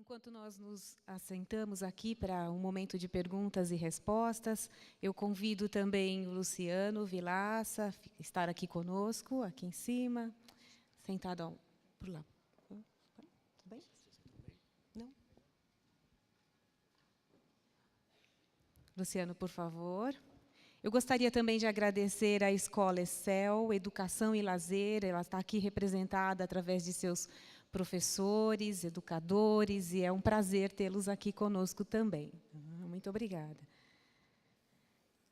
Enquanto nós nos assentamos aqui para um momento de perguntas e respostas, eu convido também o Luciano Vilaça a estar aqui conosco, aqui em cima, sentado por lá. Tudo bem? Não? Luciano, por favor. Eu gostaria também de agradecer à Escola Excel, Educação e Lazer. Ela está aqui representada através de seus professores, educadores, e é um prazer tê-los aqui conosco também. Muito obrigada.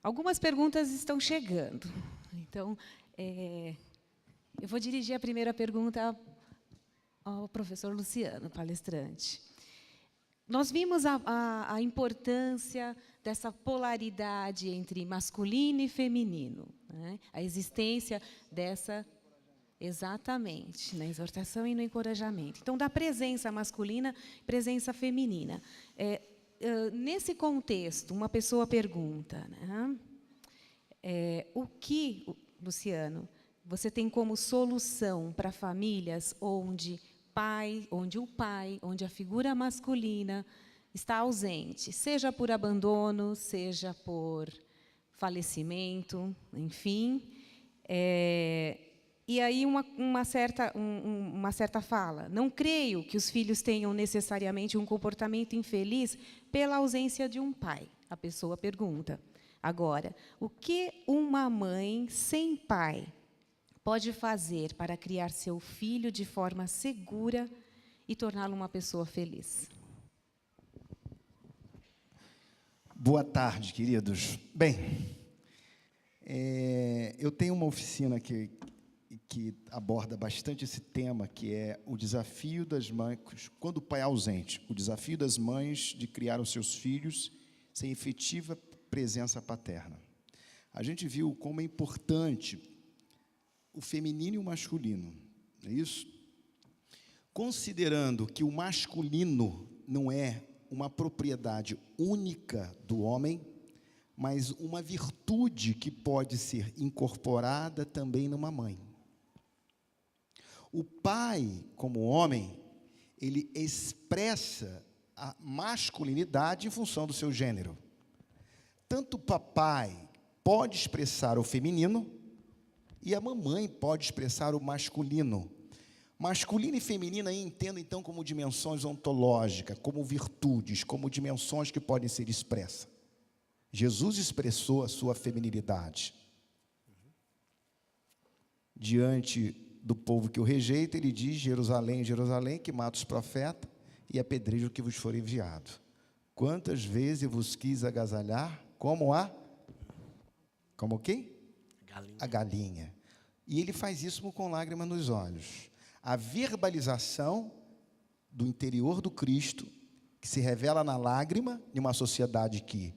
Algumas perguntas estão chegando. Então, eu vou dirigir a primeira pergunta ao professor Luciano, palestrante. Nós vimos a importância dessa polaridade entre masculino e feminino, né? A existência dessa... Exatamente, na exortação e no encorajamento. Então, da presença masculina e presença feminina. Nesse contexto, uma pessoa pergunta, né? O que, Luciano, você tem como solução para famílias onde a figura masculina está ausente, seja por abandono, seja por falecimento, enfim. E aí uma certa fala. Não creio que os filhos tenham necessariamente um comportamento infeliz pela ausência de um pai. A pessoa pergunta. Agora, o que uma mãe sem pai pode fazer para criar seu filho de forma segura e torná-lo uma pessoa feliz? Boa tarde, queridos. Bem, eu tenho uma oficina que aborda bastante esse tema, que é o desafio das mães, quando o pai é ausente, o desafio das mães de criar os seus filhos sem efetiva presença paterna. A gente viu como é importante o feminino e o masculino, não é isso? Considerando que o masculino não é uma propriedade única do homem, mas uma virtude que pode ser incorporada também numa mãe. O pai, como homem, ele expressa a masculinidade em função do seu gênero. Tanto o papai pode expressar o feminino e a mamãe pode expressar o masculino. Masculino e feminino aí entendo então como dimensões ontológicas, como virtudes, como dimensões que podem ser expressas. Jesus expressou a sua feminilidade. Diante do povo que o rejeita, ele diz: Jerusalém, Jerusalém, que mata os profetas e apedreja o que vos for enviado. Quantas vezes eu vos quis agasalhar como o quê? Galinha. A galinha. E ele faz isso com lágrimas nos olhos. A verbalização do interior do Cristo, que se revela na lágrima, em uma sociedade que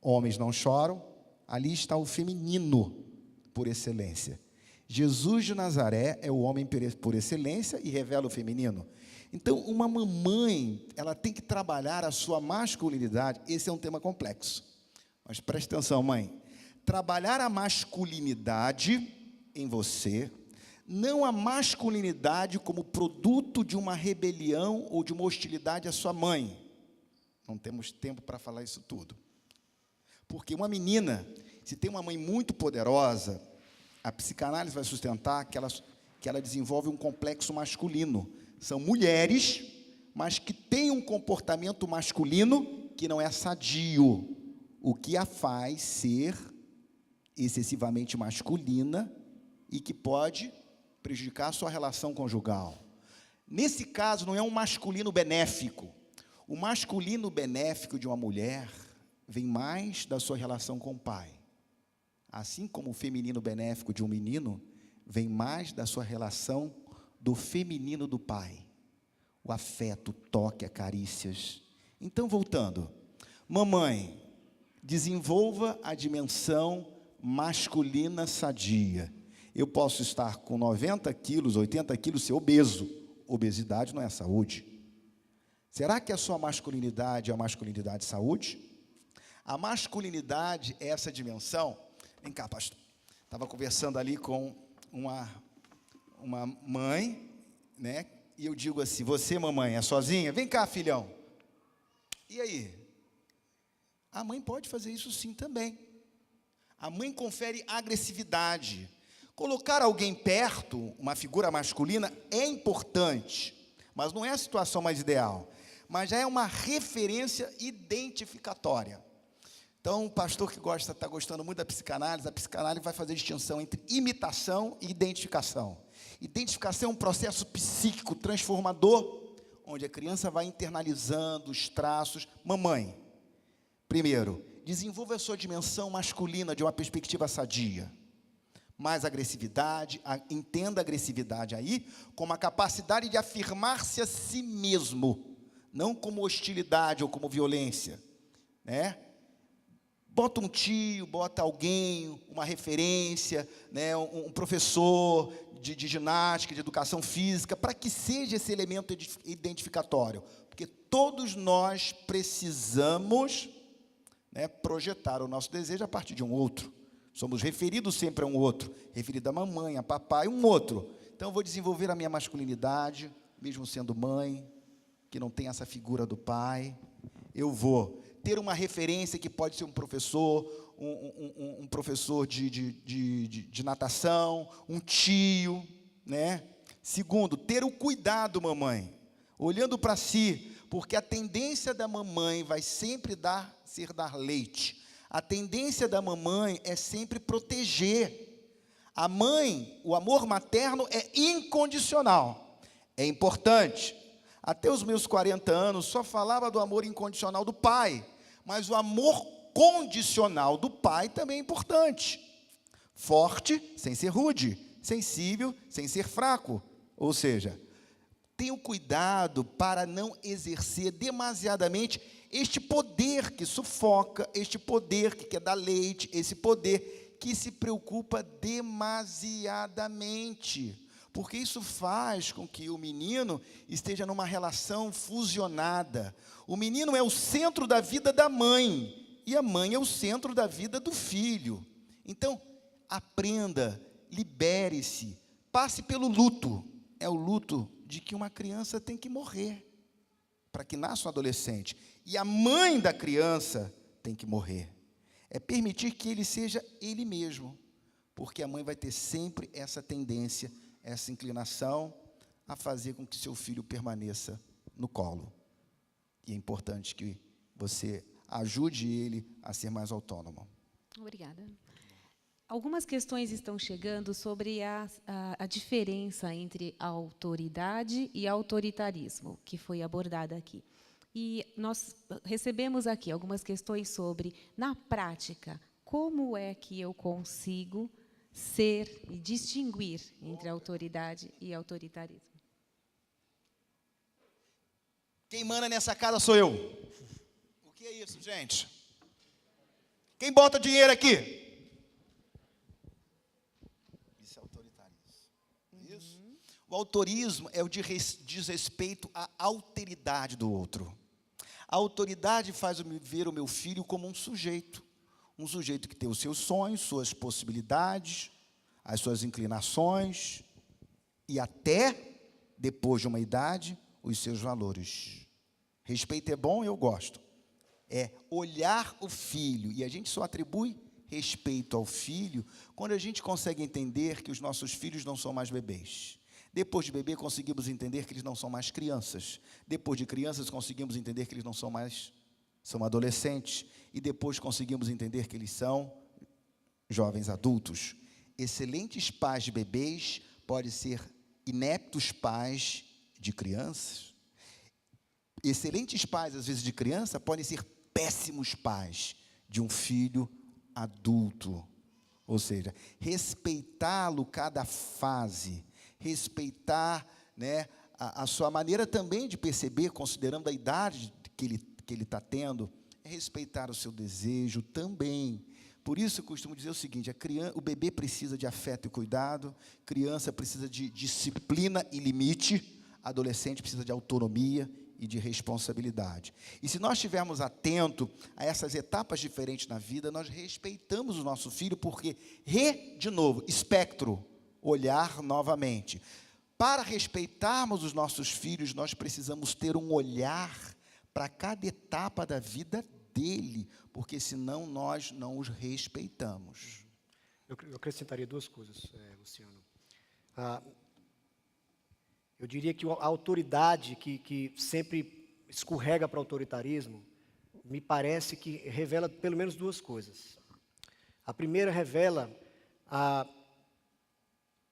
homens não choram, ali está o feminino por excelência. Jesus de Nazaré é o homem por excelência e revela o feminino. Então, uma mamãe, ela tem que trabalhar a sua masculinidade. Esse é um tema complexo. Mas preste atenção, mãe. Trabalhar a masculinidade em você, não a masculinidade como produto de uma rebelião ou de uma hostilidade à sua mãe. Não temos tempo para falar isso tudo. Porque uma menina, se tem uma mãe muito poderosa, a psicanálise vai sustentar que ela desenvolve um complexo masculino. São mulheres, mas que têm um comportamento masculino que não é sadio, o que a faz ser excessivamente masculina e que pode prejudicar a sua relação conjugal. Nesse caso, não é um masculino benéfico. O masculino benéfico de uma mulher vem mais da sua relação com o pai. Assim como o feminino benéfico de um menino vem mais da sua relação do feminino do pai. O afeto, o toque, as carícias. Então, voltando. Mamãe, desenvolva a dimensão masculina sadia. Eu posso estar com 90 quilos, 80 quilos, ser obeso. Obesidade não é saúde. Será que a sua masculinidade é a masculinidade de saúde? A masculinidade é essa dimensão. Vem cá, pastor. Estava conversando ali com uma mãe, né? e eu digo assim, você, mamãe, é sozinha? Vem cá, filhão. E aí? A mãe pode fazer isso sim também. A mãe confere agressividade. Colocar alguém perto, uma figura masculina, é importante, mas não é a situação mais ideal. Mas já é uma referência identificatória. Então, o pastor que está gostando muito da psicanálise, a psicanálise vai fazer distinção entre imitação e identificação. Identificação é um processo psíquico transformador, onde a criança vai internalizando os traços. Mamãe, primeiro, desenvolva a sua dimensão masculina de uma perspectiva sadia. Mais agressividade, entenda a agressividade aí como a capacidade de afirmar-se a si mesmo, não como hostilidade ou como violência, né? Bota um tio, bota alguém, uma referência, né? um professor de ginástica, de educação física, para que seja esse elemento identificatório, porque todos nós precisamos, né, projetar o nosso desejo a partir de um outro. Somos referidos sempre a um outro, referido a mamãe, a papai, um outro. Então, eu vou desenvolver a minha masculinidade, mesmo sendo mãe, que não tem essa figura do pai. Eu vou ter uma referência que pode ser um professor, um professor de natação, um tio, né? Segundo, ter o cuidado, mamãe, olhando para si, porque a tendência da mamãe vai sempre ser dar leite. A tendência da mamãe é sempre proteger. A mãe, o amor materno é incondicional. É importante. Até os meus 40 anos, só falava do amor incondicional do pai. Mas o amor condicional do pai também é importante. Forte, sem ser rude. Sensível, sem ser fraco. Ou seja, tenha cuidado para não exercer demasiadamente este poder que sufoca, este poder que quer dar leite, esse poder que se preocupa demasiadamente. Porque isso faz com que o menino esteja numa relação fusionada. O menino é o centro da vida da mãe, e a mãe é o centro da vida do filho. Então, aprenda, libere-se, passe pelo luto. É o luto de que uma criança tem que morrer, para que nasça um adolescente. E a mãe da criança tem que morrer. É permitir que ele seja ele mesmo, porque a mãe vai ter sempre essa tendência, essa inclinação a fazer com que seu filho permaneça no colo. E é importante que você ajude ele a ser mais autônomo. Obrigada. Algumas questões estão chegando sobre a diferença entre a autoridade e autoritarismo, que foi abordada aqui. E nós recebemos aqui algumas questões sobre, na prática, como é que eu consigo ser e distinguir entre autoridade e autoritarismo. Quem manda nessa casa sou eu. O que é isso, gente? Quem bota dinheiro aqui? Isso é autoritarismo. Isso. O autorismo é o diz respeito à alteridade do outro. A autoridade faz ver o meu filho como um sujeito que tem os seus sonhos, suas possibilidades, as suas inclinações e até, depois de uma idade, os seus valores. Respeito é bom, eu gosto. É olhar o filho, e a gente só atribui respeito ao filho quando a gente consegue entender que os nossos filhos não são mais bebês. Depois de bebê, conseguimos entender que eles não são mais crianças. Depois de crianças, conseguimos entender que eles não são mais, são adolescentes. E depois conseguimos entender que eles são jovens adultos. Excelentes pais de bebês podem ser ineptos pais de crianças. Excelentes pais, às vezes, de criança, podem ser péssimos pais de um filho adulto. Ou seja, respeitá-lo cada fase, respeitar, né, a sua maneira também de perceber, considerando a idade que ele está tendo, é respeitar o seu desejo também. Por isso eu costumo dizer o seguinte, o bebê precisa de afeto e cuidado, criança precisa de disciplina e limite, adolescente precisa de autonomia e de responsabilidade. E se nós estivermos atentos a essas etapas diferentes na vida, nós respeitamos o nosso filho, porque, de novo, espectro, olhar novamente. para respeitarmos os nossos filhos, nós precisamos ter um olhar para cada etapa da vida dele, porque senão nós não os respeitamos. Eu acrescentaria duas coisas, Luciano. Eu diria que a autoridade que sempre escorrega para o autoritarismo, me parece que revela pelo menos duas coisas. A primeira revela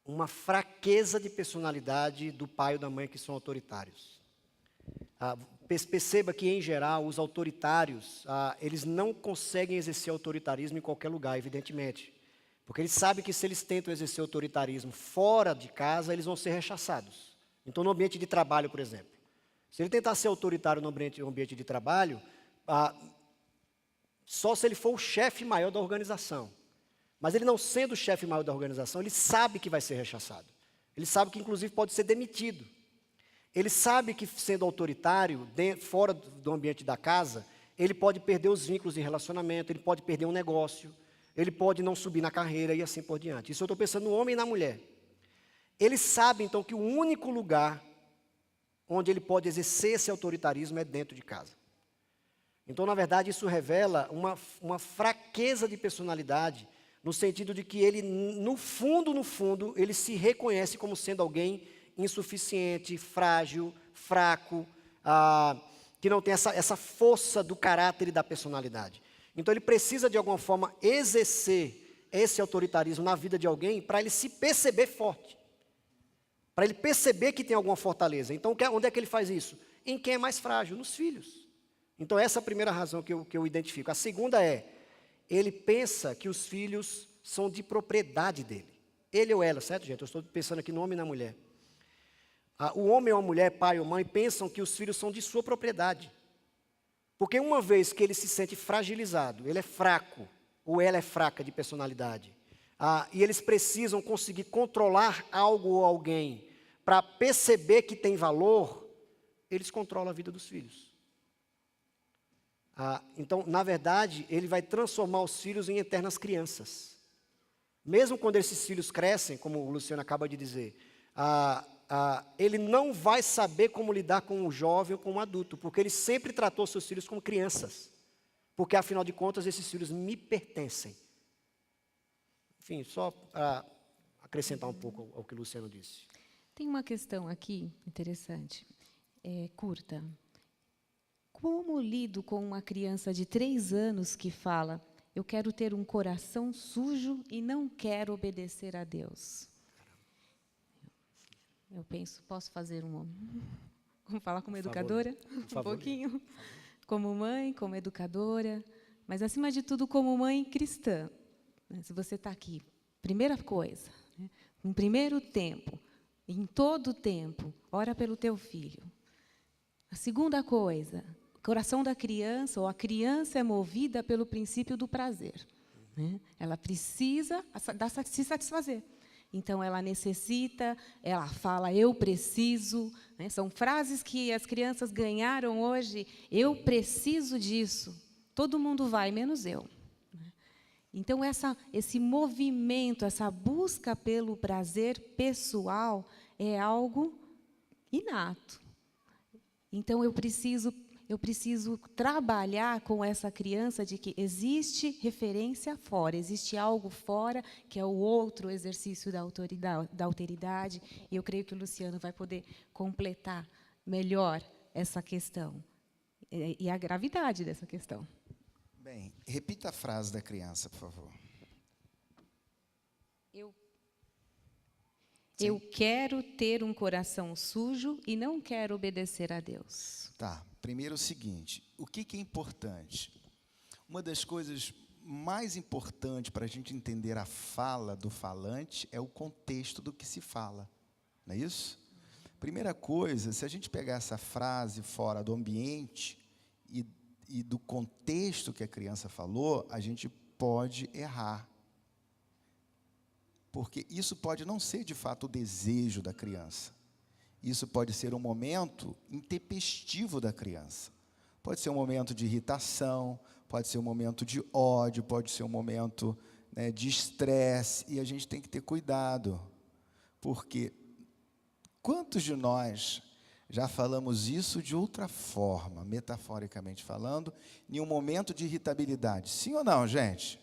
uma fraqueza de personalidade do pai ou da mãe que são autoritários. Perceba que, em geral, os autoritários, eles não conseguem exercer autoritarismo em qualquer lugar, evidentemente. Porque eles sabem que se eles tentam exercer autoritarismo fora de casa, eles vão ser rechaçados. Então, no ambiente de trabalho, por exemplo. Se ele tentar ser autoritário no ambiente de trabalho, só se ele for o chefe maior da organização. Mas ele não sendo o chefe maior da organização, ele sabe que vai ser rechaçado. Ele sabe que, inclusive, pode ser demitido. Ele sabe que, sendo autoritário, fora do ambiente da casa, ele pode perder os vínculos de relacionamento, ele pode perder um negócio, ele pode não subir na carreira e assim por diante. Isso eu estou pensando no homem e na mulher. Ele sabe, então, que o único lugar onde ele pode exercer esse autoritarismo é dentro de casa. Então, na verdade, isso revela uma fraqueza de personalidade, no sentido de que ele, no fundo, ele se reconhece como sendo alguém insuficiente, frágil, fraco, que não tem essa força do caráter e da personalidade. Então, ele precisa, de alguma forma, exercer esse autoritarismo na vida de alguém para ele se perceber forte, para ele perceber que tem alguma fortaleza. Então, onde é que ele faz isso? Em quem é mais frágil? Nos filhos. Então, essa é a primeira razão que eu identifico. A segunda ele pensa que os filhos são de propriedade dele. Ele ou ela, certo, gente? Eu estou pensando aqui no homem e na mulher. O homem ou a mulher, pai ou mãe, pensam que os filhos são de sua propriedade. Porque uma vez que ele se sente fragilizado, ele é fraco, ou ela é fraca de personalidade, e eles precisam conseguir controlar algo ou alguém para perceber que tem valor, eles controlam a vida dos filhos. Então, na verdade, ele vai transformar os filhos em eternas crianças. Mesmo quando esses filhos crescem, como o Luciano acaba de dizer, ele não vai saber como lidar com um jovem ou com um adulto, porque ele sempre tratou seus filhos como crianças. Porque, afinal de contas, esses filhos me pertencem. Enfim, só para acrescentar um pouco ao que o Luciano disse. Tem uma questão aqui interessante, curta. Como lido com uma criança de 3 anos que fala, eu quero ter um coração sujo e não quero obedecer a Deus? Eu penso, posso fazer vamos falar como educadora? Um pouquinho. Como mãe, como educadora, mas, acima de tudo, como mãe cristã. Se você está aqui, primeira coisa, no primeiro tempo, em todo o tempo, ora pelo teu filho. A segunda coisa, o coração da criança, ou a criança é movida pelo princípio do prazer. Ela precisa se satisfazer. Então, ela necessita, ela fala, eu preciso. São frases que as crianças ganharam hoje, eu preciso disso. Todo mundo vai, menos eu. Então, esse movimento, essa busca pelo prazer pessoal é algo inato. Então, eu preciso trabalhar com essa criança de que existe referência fora, existe algo fora, que é o outro exercício da alteridade, e eu creio que o Luciano vai poder completar melhor essa questão, e a gravidade dessa questão. Bem, repita a frase da criança, por favor. Eu quero ter um coração sujo e não quero obedecer a Deus. Tá, primeiro o seguinte, o que é importante? Uma das coisas mais importantes para a gente entender a fala do falante é o contexto do que se fala, não é isso? Primeira coisa, se a gente pegar essa frase fora do ambiente e do contexto que a criança falou, a gente pode errar. Porque isso pode não ser, de fato, o desejo da criança. Isso pode ser um momento intempestivo da criança. Pode ser um momento de irritação, pode ser um momento de ódio, pode ser um momento, de estresse, e a gente tem que ter cuidado, porque Quantos de nós já falamos isso de outra forma, metaforicamente falando, em um momento de irritabilidade? Sim ou não, gente?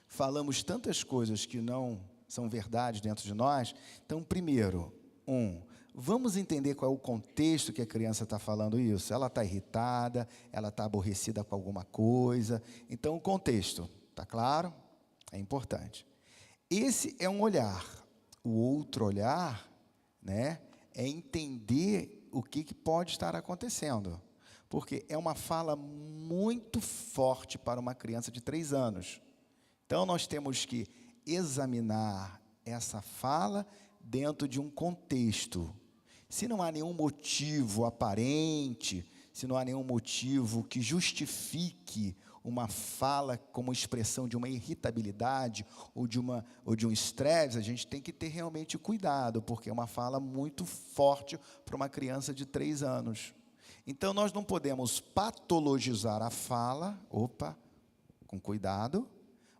Falamos tantas coisas que não são verdade dentro de nós. Então, primeiro, vamos entender qual é o contexto que a criança está falando isso. Ela está irritada, ela está aborrecida com alguma coisa. Então, o contexto, está claro? É importante. Esse é um olhar. O outro olhar, né, é entender o que pode estar acontecendo. Porque é uma fala muito forte para uma criança de 3 anos. Então, nós temos que examinar essa fala dentro de um contexto. Se não há nenhum motivo aparente, se não há nenhum motivo que justifique uma fala como expressão de uma irritabilidade ou de um estresse, a gente tem que ter realmente cuidado, porque é uma fala muito forte para uma criança de 3 anos. Então, nós não podemos patologizar a fala, com cuidado,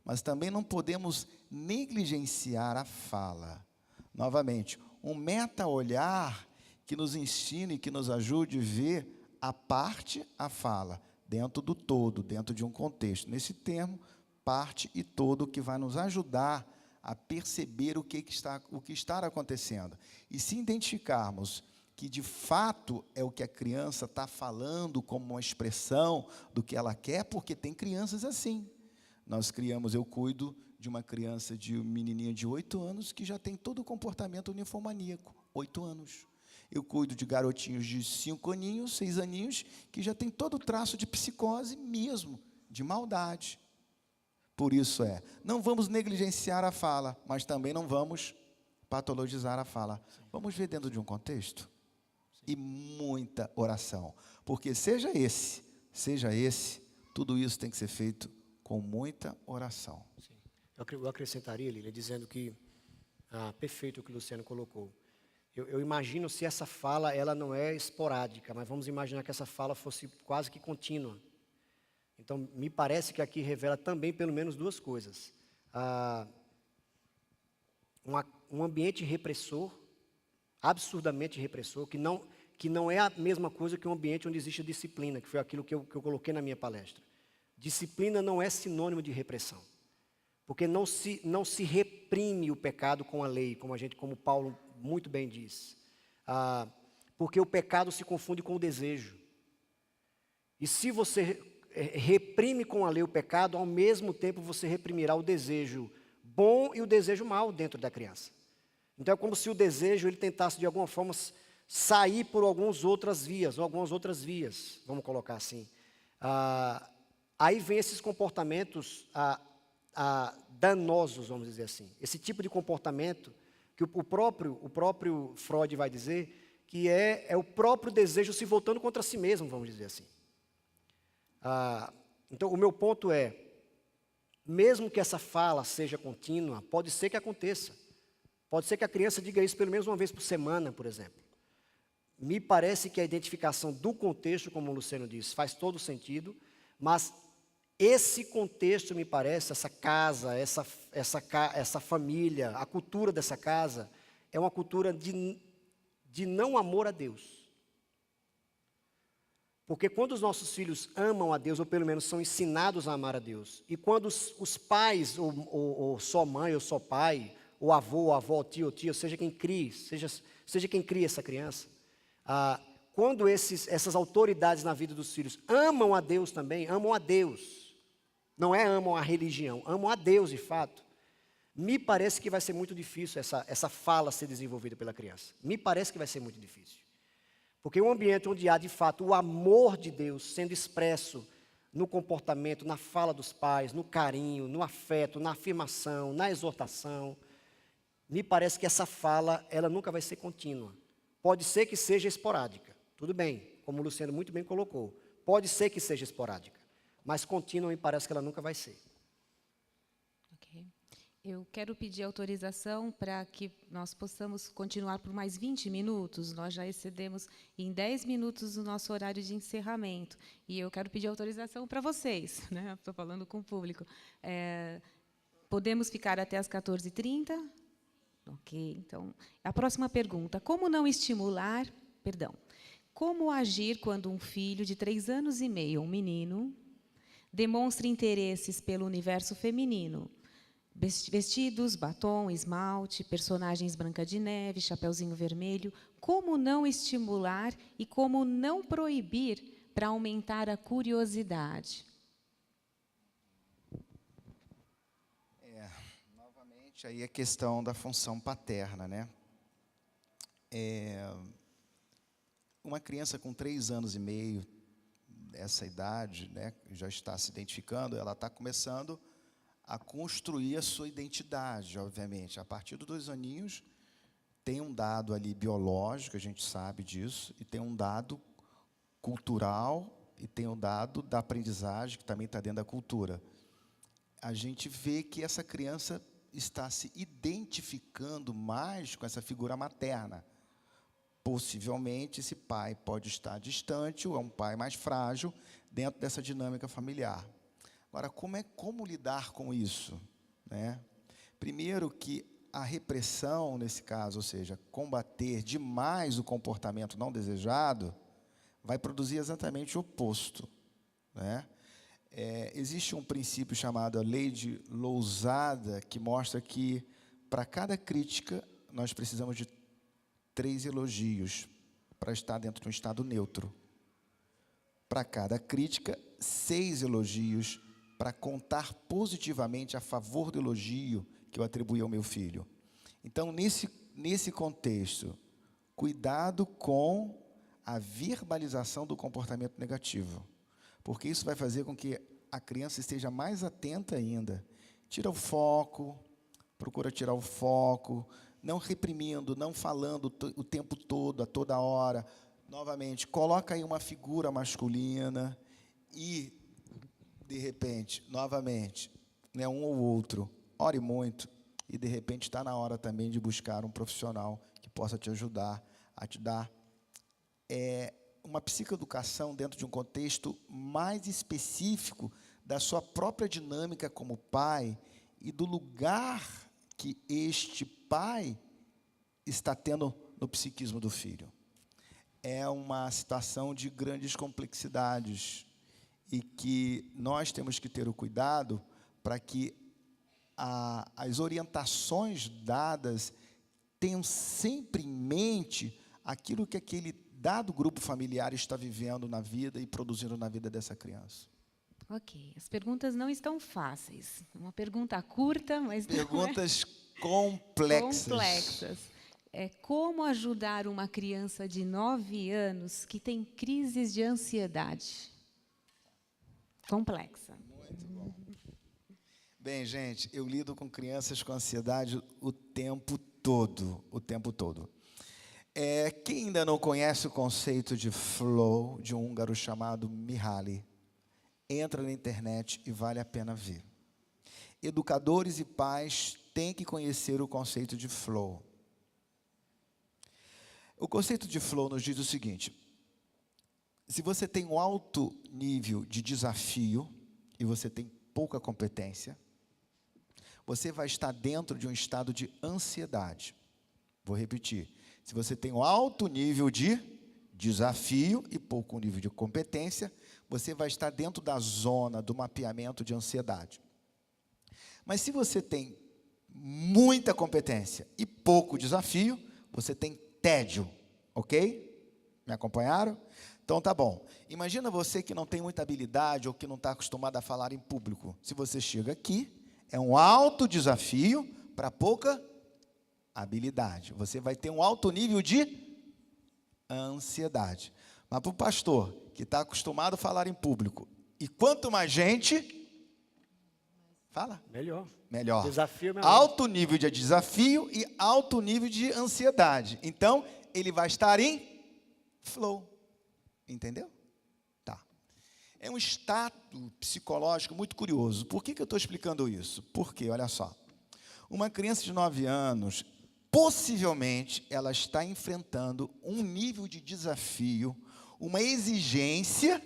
mas também não podemos negligenciar a fala. Novamente, um meta-olhar que nos ensine, que nos ajude a ver a parte, a fala, dentro do todo, dentro de um contexto. Nesse termo, parte e todo, que vai nos ajudar a perceber o que está acontecendo. E se identificarmos que, de fato, é o que a criança está falando como uma expressão do que ela quer, porque tem crianças assim. Eu cuido de uma criança, de uma menininha de 8 anos, que já tem todo o comportamento ninfomaníaco, 8 anos. Eu cuido de garotinhos de 5 aninhos, 6 aninhos, que já tem todo o traço de psicose mesmo, de maldade. Por isso não vamos negligenciar a fala, mas também não vamos patologizar a fala. Vamos ver dentro de um contexto? E muita oração. Porque seja esse, tudo isso tem que ser feito com muita oração. Sim. Eu acrescentaria, Lília, dizendo que, perfeito o que o Luciano colocou. Eu imagino se essa fala, ela não é esporádica, mas vamos imaginar que essa fala fosse quase que contínua. Então, me parece que aqui revela também pelo menos 2 coisas. Um ambiente repressor, absurdamente repressor, que não é a mesma coisa que um ambiente onde existe disciplina, que foi aquilo que eu coloquei na minha palestra. Disciplina não é sinônimo de repressão, porque não se reprime o pecado com a lei, como Paulo muito bem diz, porque o pecado se confunde com o desejo. E se você reprime com a lei o pecado, ao mesmo tempo você reprimirá o desejo bom e o desejo mau dentro da criança. Então é como se o desejo ele tentasse de alguma forma sair por algumas outras vias, vamos colocar assim. Aí vem esses comportamentos danosos, vamos dizer assim. Esse tipo de comportamento que o próprio Freud vai dizer que é o próprio desejo se voltando contra si mesmo, vamos dizer assim. Então, o meu ponto mesmo que essa fala seja contínua, pode ser que aconteça. Pode ser que a criança diga isso pelo menos uma vez por semana, por exemplo. Me parece que a identificação do contexto, como o Luciano disse, faz todo sentido, mas esse contexto, me parece, essa casa, essa família, a cultura dessa casa, é uma cultura de não amor a Deus. Porque quando os nossos filhos amam a Deus, ou pelo menos são ensinados a amar a Deus, e quando os pais, ou só mãe, ou só pai, ou avô, ou avó, tio, ou tia, seja quem crie, seja quem cria essa criança, quando essas autoridades na vida dos filhos amam a Deus também, amam a Deus, não amam a religião, amam a Deus de fato, me parece que vai ser muito difícil essa fala ser desenvolvida pela criança. Me parece que vai ser muito difícil. Porque um ambiente onde há de fato o amor de Deus sendo expresso no comportamento, na fala dos pais, no carinho, no afeto, na afirmação, na exortação, me parece que essa fala, ela nunca vai ser contínua. Pode ser que seja esporádica, tudo bem, como o Luciano muito bem colocou. Pode ser que seja esporádica, mas contínua me parece que ela nunca vai ser. Ok. Eu quero pedir autorização para que nós possamos continuar por mais 20 minutos. Nós já excedemos em 10 minutos o nosso horário de encerramento. E eu quero pedir autorização para vocês, né? Estou falando com o público. Podemos ficar até as 14h30? Ok? Então, a próxima pergunta. Como agir quando um filho de 3 anos e meio, um menino, demonstra interesses pelo universo feminino? Vestidos, batom, esmalte, personagens Branca de Neve, Chapeuzinho Vermelho. Como não estimular e como não proibir para aumentar a curiosidade? Novamente, aí a questão da função paterna, né? Uma criança com 3 anos e meio, essa idade, né, já está se identificando, ela está começando a construir a sua identidade, obviamente. A partir dos 2 aninhos, tem um dado ali biológico, a gente sabe disso, e tem um dado cultural, e tem um dado da aprendizagem, que também está dentro da cultura. A gente vê que essa criança está se identificando mais com essa figura materna. Possivelmente, esse pai pode estar distante, ou é um pai mais frágil, dentro dessa dinâmica familiar. Agora, como lidar com isso, né? Primeiro que a repressão, nesse caso, ou seja, combater demais o comportamento não desejado, vai produzir exatamente o oposto, né? Existe um princípio chamado a lei de Lousada, que mostra que, para cada crítica, nós precisamos de 3 elogios para estar dentro de um estado neutro. Para cada crítica, 6 elogios para contar positivamente a favor do elogio que eu atribuí ao meu filho. Então, nesse contexto, cuidado com a verbalização do comportamento negativo, porque isso vai fazer com que a criança esteja mais atenta ainda. Tira o foco, procura tirar o foco, não reprimindo, não falando o tempo todo, a toda hora. Novamente, coloca aí uma figura masculina e, de repente, novamente, né, um ou outro, ore muito e, de repente, está na hora também de buscar um profissional que possa te ajudar a te dar uma psicoeducação dentro de um contexto mais específico da sua própria dinâmica como pai e do lugar que este pai está tendo no psiquismo do filho. É uma situação de grandes complexidades e que nós temos que ter o cuidado para que as orientações dadas tenham sempre em mente aquilo que aquele dado grupo familiar está vivendo na vida e produzindo na vida dessa criança. Ok, as perguntas não estão fáceis. Uma pergunta curta, mas perguntas complexas. Como ajudar uma criança de 9 anos que tem crises de ansiedade? Complexa. Muito bom. Bem, gente, eu lido com crianças com ansiedade o tempo todo, Quem ainda não conhece o conceito de flow, de um húngaro chamado Mihaly, entra na internet e vale a pena ver. Educadores e pais têm que conhecer o conceito de flow. O conceito de flow nos diz o seguinte: se você tem um alto nível de desafio e você tem pouca competência, você vai estar dentro de um estado de ansiedade. Vou repetir. Se você tem um alto nível de desafio e pouco nível de competência, você vai estar dentro da zona do mapeamento de ansiedade. Mas se você tem muita competência e pouco desafio, você tem tédio, ok? Me acompanharam? Então tá bom. Imagina você que não tem muita habilidade ou que não está acostumado a falar em público. Se você chega aqui, é um alto desafio para pouca habilidade. Você vai ter um alto nível de ansiedade. Mas para o pastor, que está acostumado a falar em público, e quanto mais gente, fala. Melhor. Desafio mesmo. Alto nível de desafio e alto nível de ansiedade. Então, ele vai estar em flow. Entendeu? Tá. É um estado psicológico muito curioso. Por que eu estou explicando isso? Porque, olha só, uma criança de 9 anos, possivelmente, ela está enfrentando um nível de desafio, uma exigência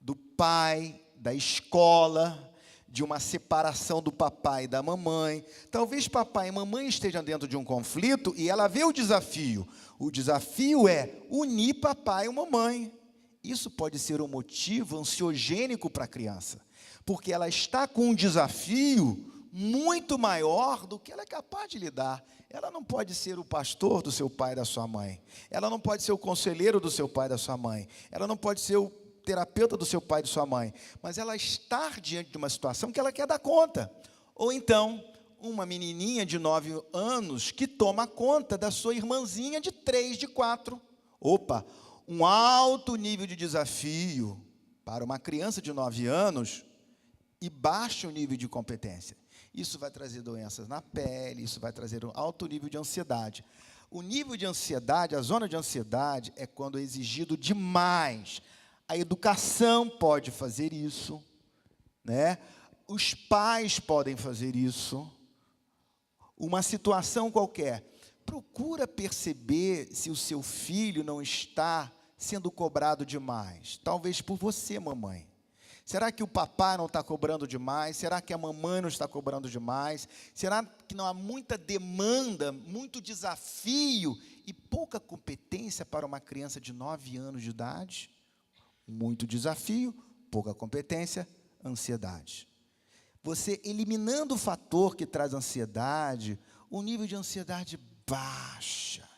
do pai, da escola, de uma separação do papai e da mamãe. Talvez papai e mamãe estejam dentro de um conflito e ela vê o desafio. O desafio é unir papai e mamãe. Isso pode ser um motivo ansiogênico para a criança, porque ela está com um desafio muito maior do que ela é capaz de lidar. Ela não pode ser o pastor do seu pai e da sua mãe. Ela não pode ser o conselheiro do seu pai e da sua mãe. Ela não pode ser o terapeuta do seu pai e de sua mãe. Mas ela está diante de uma situação que ela quer dar conta. Ou então, uma menininha de 9 anos que toma conta da sua irmãzinha de 3, de 4. Opa, um alto nível de desafio para uma criança de 9 anos e baixo nível de competência. Isso vai trazer doenças na pele, isso vai trazer um alto nível de ansiedade. O nível de ansiedade, a zona de ansiedade, é quando é exigido demais. A educação pode fazer isso, né? Os pais podem fazer isso. Uma situação qualquer. Procura perceber se o seu filho não está sendo cobrado demais. Talvez por você, mamãe. Será que o papai não está cobrando demais? Será que a mamãe não está cobrando demais? Será que não há muita demanda, muito desafio e pouca competência para uma criança de 9 anos de idade? Muito desafio, pouca competência, ansiedade. Você eliminando o fator que traz ansiedade, o nível de ansiedade baixa.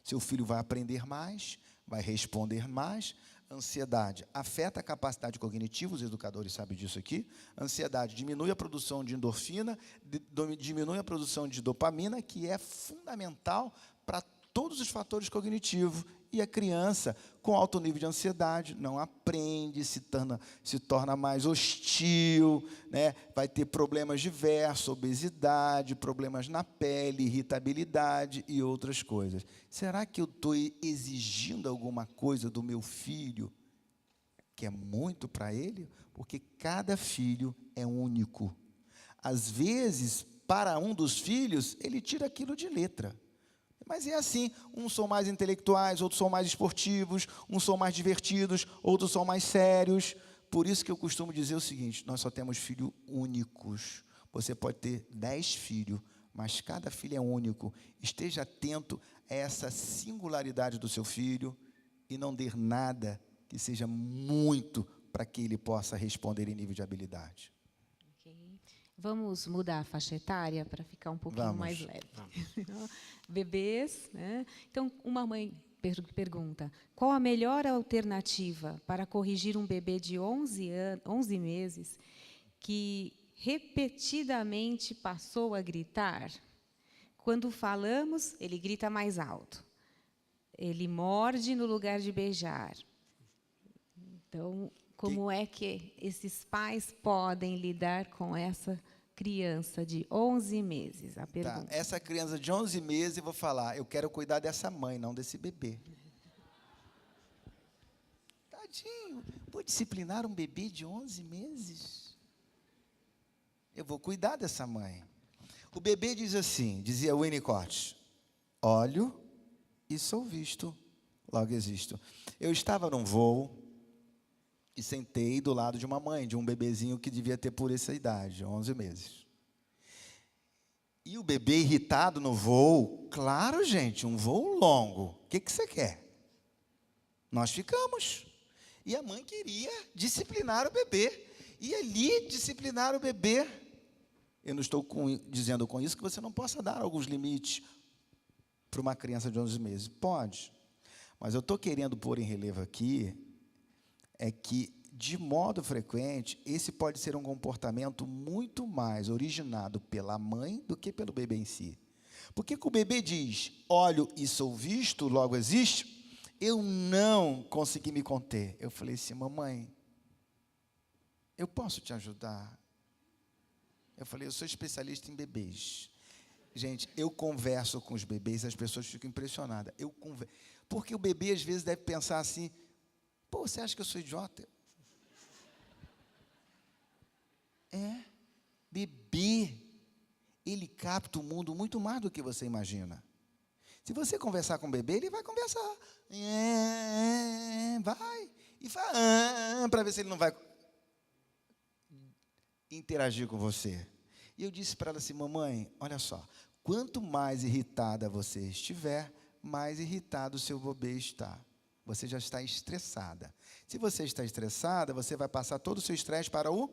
Seu filho vai aprender mais, vai responder mais. Ansiedade afeta a capacidade cognitiva, os educadores sabem disso aqui. Ansiedade diminui a produção de endorfina, diminui a produção de dopamina, que é fundamental para todos os fatores cognitivos. E a criança, com alto nível de ansiedade, não aprende, se torna mais hostil, né? Vai ter problemas diversos, obesidade, problemas na pele, irritabilidade e outras coisas. Será que eu estou exigindo alguma coisa do meu filho que é muito para ele? Porque cada filho é único. Às vezes, para um dos filhos, ele tira aquilo de letra. Mas é assim, uns são mais intelectuais, outros são mais esportivos, uns são mais divertidos, outros são mais sérios. Por isso que eu costumo dizer o seguinte, nós só temos filhos únicos. Você pode ter 10 filhos, mas cada filho é único. Esteja atento a essa singularidade do seu filho e não dê nada que seja muito para que ele possa responder em nível de habilidade. Vamos mudar a faixa etária para ficar um pouquinho mais leve. Bebês, né? Então, uma mãe pergunta, qual a melhor alternativa para corrigir um bebê de 11 meses que repetidamente passou a gritar? Quando falamos, ele grita mais alto. Ele morde no lugar de beijar. Então, como é que esses pais podem lidar com essa criança de 11 meses? A pergunta. Tá, essa criança de 11 meses, eu vou falar, eu quero cuidar dessa mãe, não desse bebê. Tadinho, vou disciplinar um bebê de 11 meses? Eu vou cuidar dessa mãe. O bebê diz assim, dizia Winnicott, olho e sou visto, logo existo. Eu estava num voo, e sentei do lado de uma mãe, de um bebezinho que devia ter por essa idade, 11 meses. E o bebê irritado no voo, claro, gente, um voo longo. O que você quer? Nós ficamos. E a mãe queria disciplinar o bebê. E ali, disciplinar o bebê. Eu não estou dizendo com isso que você não possa dar alguns limites para uma criança de 11 meses. Pode. Mas eu estou querendo pôr em relevo aqui é que, de modo frequente, esse pode ser um comportamento muito mais originado pela mãe do que pelo bebê em si. Porque que o bebê diz, olho e sou visto, logo existe, eu não consegui me conter. Eu falei assim, mamãe, eu posso te ajudar? Eu falei, eu sou especialista em bebês. Gente, eu converso com os bebês, as pessoas ficam impressionadas. Porque o bebê, às vezes, deve pensar assim, pô, você acha que eu sou idiota? Bebê, ele capta o mundo muito mais do que você imagina. Se você conversar com o bebê, ele vai conversar. Vai. E fala, para ver se ele não vai. interagir com você. E eu disse para ela assim, mamãe, olha só, quanto mais irritada você estiver, mais irritado o seu bebê está. Você já está estressada. Se você está estressada, você vai passar todo o seu estresse para o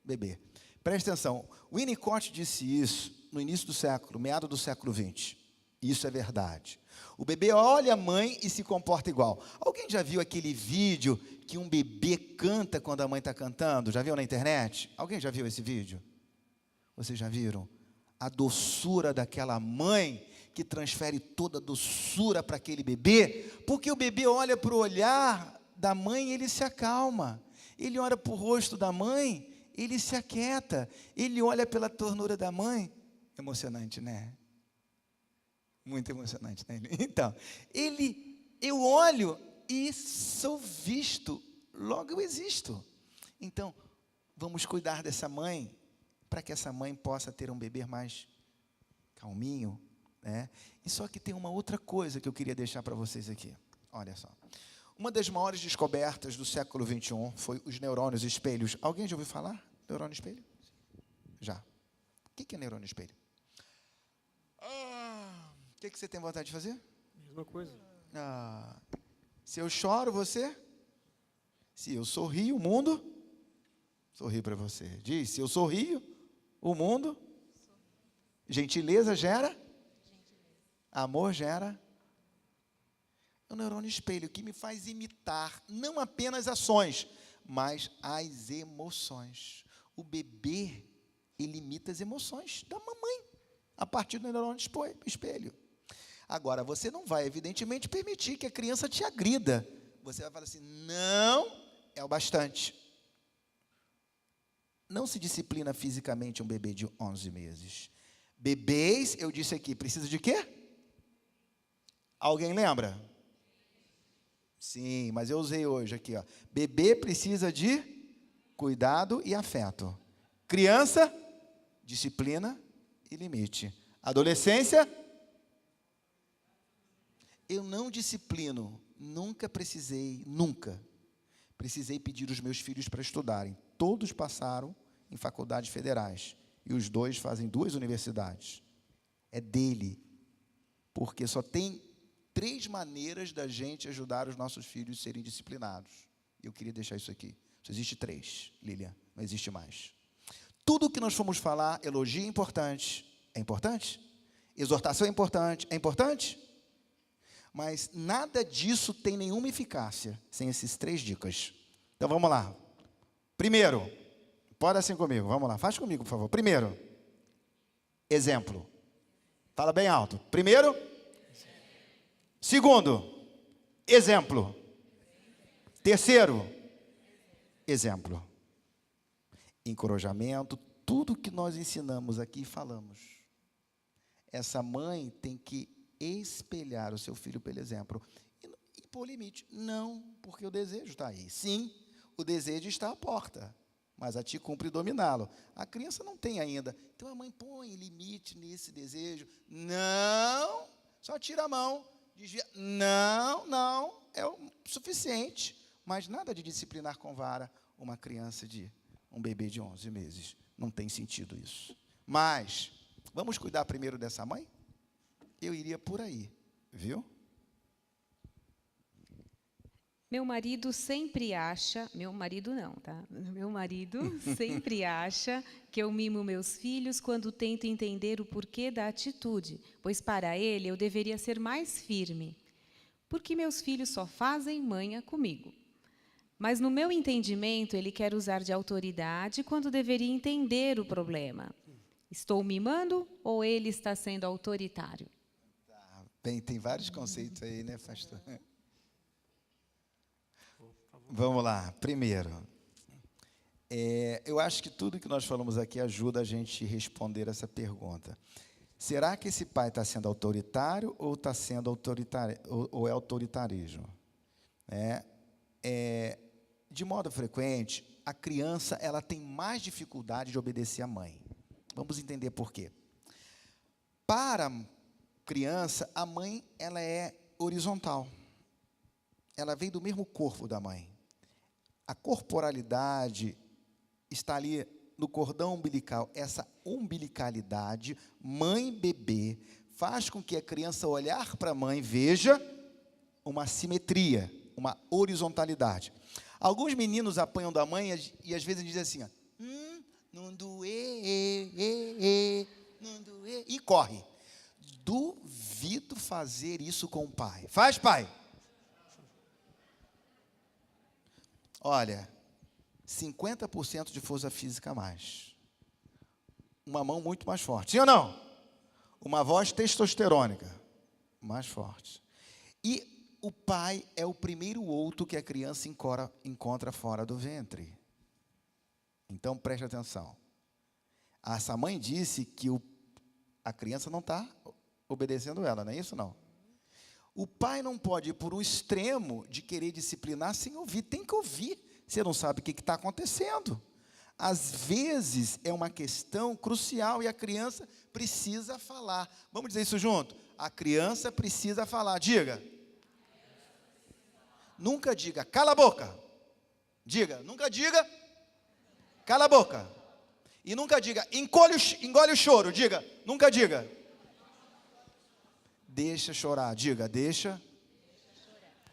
bebê. Preste atenção, Winnicott disse isso no início do século, meado do século XX. Isso é verdade. O bebê olha a mãe e se comporta igual. Alguém já viu aquele vídeo que um bebê canta quando a mãe está cantando? Já viu na internet? Alguém já viu esse vídeo? Vocês já viram? A doçura daquela mãe que transfere toda a doçura para aquele bebê, porque o bebê olha para o olhar da mãe e ele se acalma. Ele olha para o rosto da mãe, ele se aquieta. Ele olha pela ternura da mãe. Emocionante, né? Muito emocionante, né? Então, eu olho e sou visto, logo eu existo. Então, vamos cuidar dessa mãe, para que essa mãe possa ter um bebê mais calminho, né? E só que tem uma outra coisa que eu queria deixar para vocês aqui. Olha só. Uma das maiores descobertas do século XXI foi os neurônios espelhos. Alguém já ouviu falar? Neurônio espelho? Já. O que é neurônio espelho? O que você tem vontade de fazer? Mesma coisa. Se eu choro, você? Se eu sorrio, o mundo? Sorri para você. Diz, se eu sorrio, o mundo? Gentileza gera? Amor gera? É o neurônio espelho que me faz imitar não apenas ações, mas as emoções. O bebê, ele imita as emoções da mamãe, a partir do neurônio espelho. Agora, você não vai, evidentemente, permitir que a criança te agrida. Você vai falar assim, não é o bastante. Não se disciplina fisicamente um bebê de 11 meses. Bebês, eu disse aqui, precisa de quê? Alguém lembra? Sim, mas eu usei hoje aqui, ó. Bebê precisa de cuidado e afeto. Criança, disciplina e limite. Adolescência, eu não disciplino, nunca precisei pedir os meus filhos para estudarem. Todos passaram em faculdades federais, e os 2 fazem 2 universidades. É dele, porque só tem 3 maneiras da gente ajudar os nossos filhos a serem disciplinados. Eu queria deixar isso aqui. Só existe 3, Lilian, não existe mais. Tudo que nós formos falar, elogio é importante. É importante? Exortação é importante? Mas nada disso tem nenhuma eficácia sem essas 3 dicas. Então, vamos lá. Primeiro, pode assim comigo, vamos lá. Faz comigo, por favor. Primeiro, exemplo. Fala bem alto. Primeiro. Segundo, exemplo. Terceiro, exemplo. Encorajamento, tudo que nós ensinamos aqui e falamos. Essa mãe tem que espelhar o seu filho pelo exemplo. E pôr limite. Não, porque o desejo está aí. Sim, o desejo está à porta, mas a ti cumpre dominá-lo. A criança não tem ainda. Então a mãe põe limite nesse desejo. Não, só tira a mão. Desvia. Não, é o suficiente. Mas nada de disciplinar com vara um bebê de 11 meses. Não tem sentido isso. Mas, vamos cuidar primeiro dessa mãe? Eu iria por aí, viu? Meu marido sempre acha, meu marido não, tá? Meu marido sempre acha que eu mimo meus filhos quando tento entender o porquê da atitude, pois para ele eu deveria ser mais firme, porque meus filhos só fazem manha comigo. Mas no meu entendimento ele quer usar de autoridade quando deveria entender o problema. Estou mimando ou ele está sendo autoritário? Bem, tem vários conceitos aí, né, pastor? Vamos lá. Primeiro, eu acho que tudo que nós falamos aqui ajuda a gente a responder essa pergunta. Será que esse pai está sendo autoritário ou está sendo ou é autoritarismo? De modo frequente, a criança ela tem mais dificuldade de obedecer à mãe. Vamos entender por quê. Para a criança, a mãe ela é horizontal. Ela vem do mesmo corpo da mãe. A corporalidade está ali no cordão umbilical, essa umbilicalidade, mãe-bebê, faz com que a criança olhar para a mãe veja uma simetria, uma horizontalidade. Alguns meninos apanham da mãe e às vezes dizem assim, ó, não doer, não doer, e corre. Duvido fazer isso com o pai. Faz, pai? Olha, 50% de força física a mais. Uma mão muito mais forte. Sim ou não? Uma voz testosterônica mais forte. E o pai é o primeiro outro que a criança encontra fora do ventre. Então, preste atenção. Essa mãe disse que a criança não está obedecendo ela, não é isso, não? O pai não pode ir por um extremo de querer disciplinar sem ouvir. Tem que ouvir. Você não sabe o que está acontecendo. Às vezes, é uma questão crucial e a criança precisa falar. Vamos dizer isso junto? A criança precisa falar. Diga. Nunca diga, cala a boca. Diga, nunca diga, cala a boca. E nunca diga, engole o choro. Diga, nunca diga. Deixa chorar. Diga, deixa.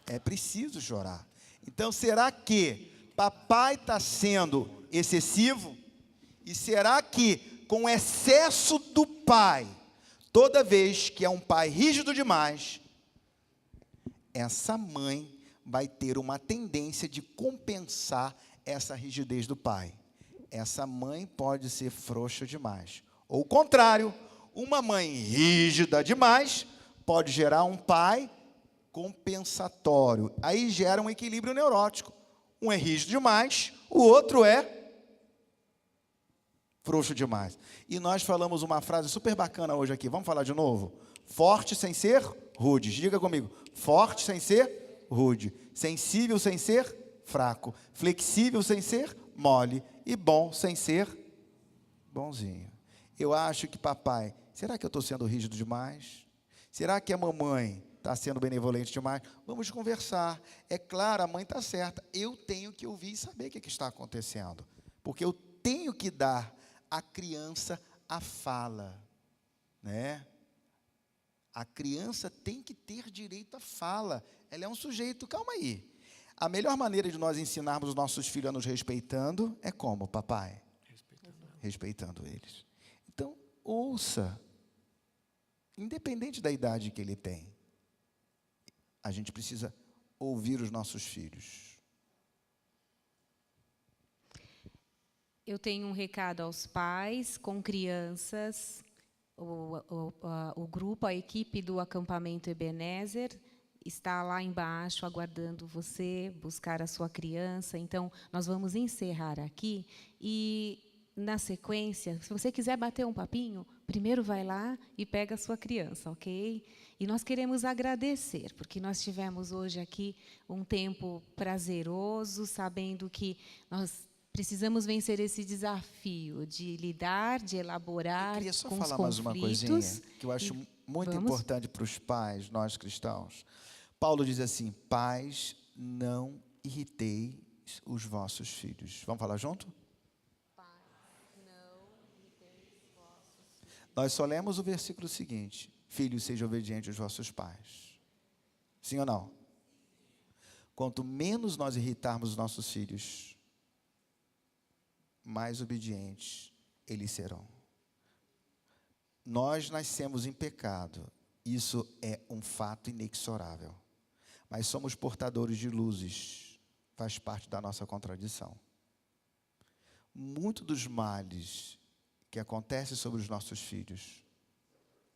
É preciso chorar. Então, será que papai está sendo excessivo? E será que, com excesso do pai, toda vez que é um pai rígido demais, essa mãe vai ter uma tendência de compensar essa rigidez do pai? Essa mãe pode ser frouxa demais. Ou o contrário, uma mãe rígida demais pode gerar um pai compensatório. Aí gera um equilíbrio neurótico. Um é rígido demais, o outro é frouxo demais. E nós falamos uma frase super bacana hoje aqui. Vamos falar de novo? Forte sem ser rude. Diga comigo. Forte sem ser rude. Sensível sem ser fraco. Flexível sem ser mole. E bom sem ser bonzinho. Eu acho que papai, será que eu estou sendo rígido demais? Será que a mamãe está sendo benevolente demais? Vamos conversar. É claro, a mãe está certa. Eu tenho que ouvir e saber o que está acontecendo. Porque eu tenho que dar à criança a fala. Né? A criança tem que ter direito à fala. Ela é um sujeito, calma aí. A melhor maneira de nós ensinarmos os nossos filhos a nos respeitando é como, papai? Respeitando eles. Então, ouça. Independente da idade que ele tem. A gente precisa ouvir os nossos filhos. Eu tenho um recado aos pais, com crianças, o grupo, a equipe do acampamento Ebenezer está lá embaixo aguardando você buscar a sua criança. Então, nós vamos encerrar aqui e, na sequência, se você quiser bater um papinho, primeiro vai lá e pega a sua criança, ok? E nós queremos agradecer, porque nós tivemos hoje aqui um tempo prazeroso, sabendo que nós precisamos vencer esse desafio de lidar, de elaborar com os conflitos. Eu queria só falar mais uma coisinha, que eu acho muito importante para os pais, nós cristãos. Paulo diz assim, pais, não irriteis os vossos filhos. Vamos falar junto? Nós só lemos o versículo seguinte, filhos, sejam obedientes aos vossos pais. Sim ou não? Quanto menos nós irritarmos os nossos filhos, mais obedientes eles serão. Nós nascemos em pecado, isso é um fato inexorável. Mas somos portadores de luzes, faz parte da nossa contradição. Muito dos males que acontece sobre os nossos filhos,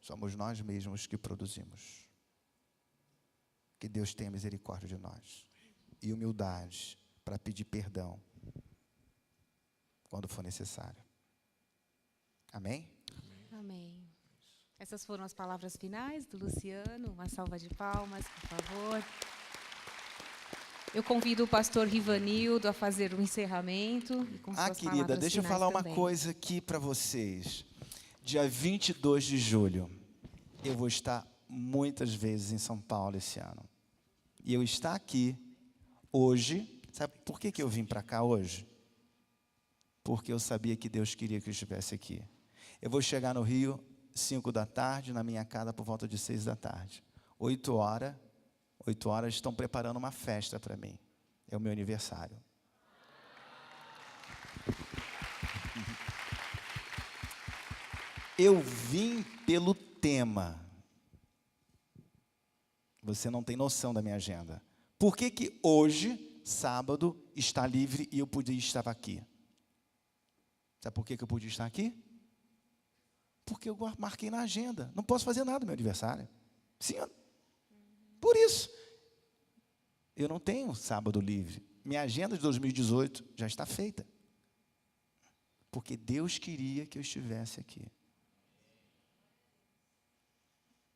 somos nós mesmos que produzimos. Que Deus tenha misericórdia de nós. E humildade para pedir perdão quando for necessário. Amém? Amém. Essas foram as palavras finais do Luciano. Uma salva de palmas, por favor. Eu convido o pastor Rivanildo a fazer um encerramento. E com suas querida, palavras deixa eu finais falar também. uma coisa aqui para vocês. Dia 22 de julho, eu vou estar muitas vezes em São Paulo esse ano. E eu estar aqui hoje, sabe por que eu vim para cá hoje? porque eu sabia que Deus queria que eu estivesse aqui. Eu vou chegar no Rio 5 da tarde, na minha casa por volta de 6 da tarde. 8 horas estão preparando uma festa para mim. É o meu aniversário. Eu vim pelo tema. Você não tem noção da minha agenda. Por que que hoje, sábado, está livre e eu podia estar aqui? Sabe por que que eu podia estar aqui? Porque eu marquei na agenda. Não posso fazer nada no meu aniversário. Sim, por isso. Eu não tenho sábado livre. Minha agenda de 2018 já está feita. Porque Deus queria que eu estivesse aqui.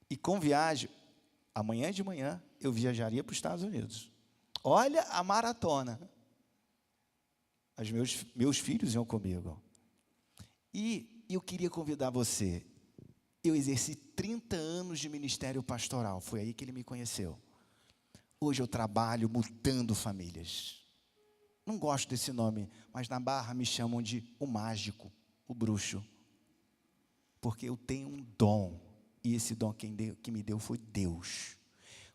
E com viagem, amanhã de manhã, eu viajaria para os Estados Unidos. Olha a maratona. Meus filhos iam comigo. E eu queria convidar você. Eu exerci 30 anos de ministério pastoral. Foi aí que ele me conheceu. Hoje eu trabalho mudando famílias. Não gosto desse nome, mas na Barra me chamam de o mágico, o bruxo. Porque eu tenho um dom. E esse dom que me deu foi Deus.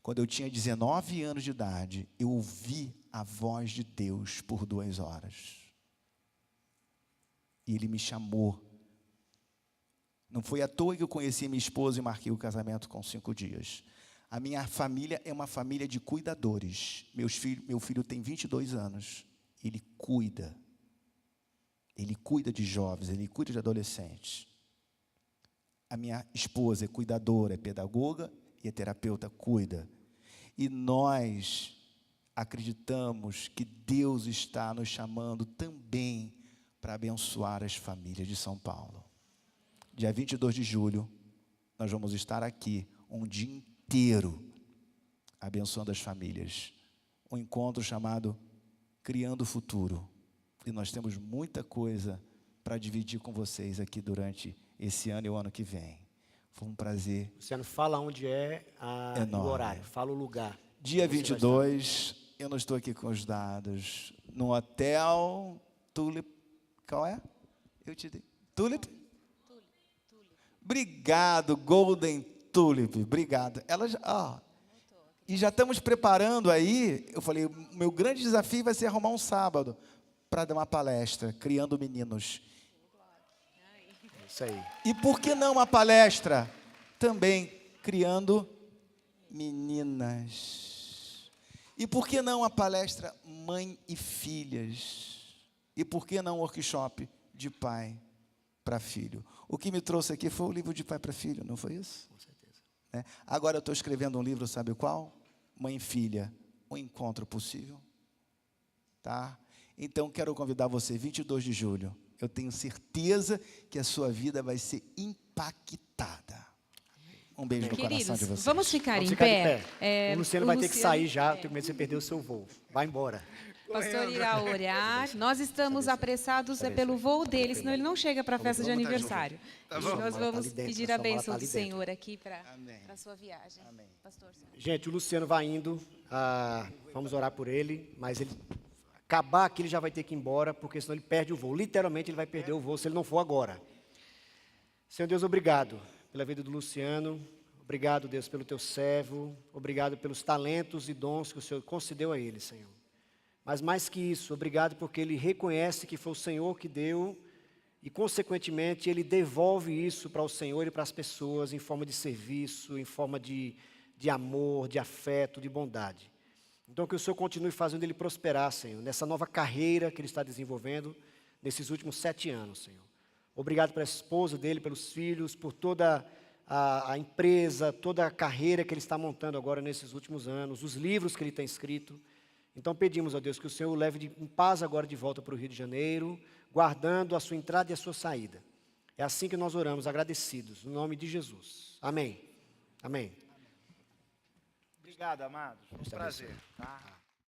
Quando eu tinha 19 anos de idade, eu ouvi a voz de Deus por 2 horas. E Ele me chamou. Não foi à toa que eu conheci minha esposa e marquei o casamento com 5 dias. A minha família é uma família de cuidadores. Meu filho tem 22 anos. Ele cuida. Ele cuida de jovens, ele cuida de adolescentes. A minha esposa é cuidadora, é pedagoga e é terapeuta, cuida. E nós acreditamos que Deus está nos chamando também para abençoar as famílias de São Paulo. Dia 22 de julho, nós vamos estar aqui um dia inteiro abençoando as famílias. Um encontro chamado Criando o Futuro. E nós temos muita coisa para dividir com vocês aqui durante esse ano e o ano que vem. Foi um prazer. Luciano, fala onde é o horário, fala o lugar. Dia 22, eu não estou aqui com os dados, no Hotel Tulip. Qual é? Eu te dei. Tulip? Obrigado, Golden Tulip. Obrigado. E já estamos preparando aí. Eu falei, o meu grande desafio vai ser arrumar um sábado para dar uma palestra, criando meninos. Isso aí. E por que não uma palestra também criando meninas? E por que não uma palestra mãe e filhas? E por que não um workshop de pai para filho? O que me trouxe aqui foi o livro de pai para filho, não foi isso? Com certeza. Agora eu estou escrevendo um livro, sabe qual? Mãe e filha, um encontro possível. Tá? Então quero convidar você, 22 de julho. Eu tenho certeza que a sua vida vai ser impactada. Um beijo no coração de vocês. Vamos ficar em pé. O Luciano vai ter que sair já, tenho medo de você perder o seu voo. Vai embora. O pastor irá orar. Nós estamos apressados pelo voo dele, senão ele não chega para a festa de aniversário. E nós vamos pedir a bênção do Senhor aqui para a sua viagem. Pastor. Gente, o Luciano vai indo. Vamos orar por ele, mas ele acabar aqui, ele já vai ter que ir embora, porque senão ele perde o voo. Literalmente, ele vai perder o voo se ele não for agora. Senhor Deus, obrigado pela vida do Luciano. Obrigado, Deus, pelo teu servo. Obrigado pelos talentos e dons que o Senhor concedeu a ele, Senhor. Mas mais que isso, obrigado porque ele reconhece que foi o Senhor que deu e, consequentemente, ele devolve isso para o Senhor e para as pessoas em forma de serviço, em forma de amor, de afeto, de bondade. Então, que o Senhor continue fazendo ele prosperar, Senhor, nessa nova carreira que ele está desenvolvendo nesses últimos 7 anos, Senhor. Obrigado pela esposa dele, pelos filhos, por toda a empresa, toda a carreira que ele está montando agora nesses últimos anos, os livros que ele tem escrito. Então, pedimos a Deus que o Senhor o leve em paz agora de volta para o Rio de Janeiro, guardando a sua entrada e a sua saída. É assim que nós oramos, agradecidos, no nome de Jesus. Amém. Amém. Obrigado, amados. Foi um prazer. Tá?